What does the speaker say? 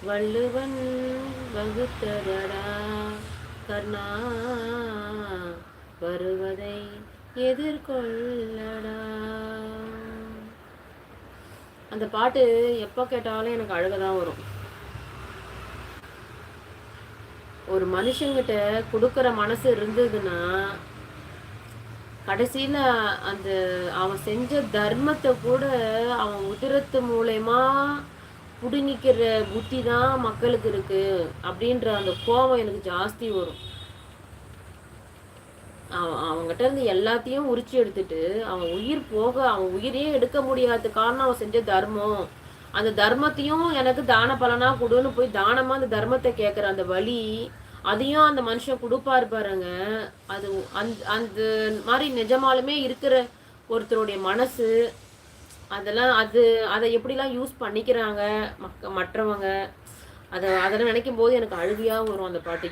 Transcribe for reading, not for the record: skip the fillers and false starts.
வள்ளுவன் வகுத்ததடா கர்ணா, வருவதை எதிர்கொள்ளடா. அந்த பாட்டு எப்போ கேட்டாலும் எனக்கு அழுகதான் வரும். ஒரு மனுஷங்கிட்ட கொடுக்குற மனசு இருந்ததுன்னா கடைசியில அந்த அவன் செஞ்ச தர்மத்தை கூட அவன் உதிரத்து மூலயமா புடுங்கிக்கிற புத்தி தான் மக்களுக்கு இருக்கு அப்படின்ற அந்த கோபம் எனக்கு ஜாஸ்தி வரும். அவங்ககிட்ட இருந்து எல்லாத்தையும் உரிச்சு எடுத்துட்டு அவன் உயிர் போக அவன் உயிரையே எடுக்க முடியாத காரணம் அவன் செஞ்ச தர்மம். அந்த தர்மத்தையும் எனக்கு தான பலனா கொடுன்னு போய் தானமா அந்த தர்மத்தை கேட்குற அந்த வழி, அதையும் அந்த மனுஷன் கொடுப்பாரு பாருங்க. அது அந்த மாதிரி நிஜமாலுமே இருக்கிற ஒருத்தருடைய மனசு, அதெல்லாம் அதை எப்படிலாம் யூஸ் பண்ணிக்கிறாங்க மற்றவங்க, அதெல்லாம் நினைக்கும் போது எனக்கு அழுகையாக வரும் அந்த பாட்டு.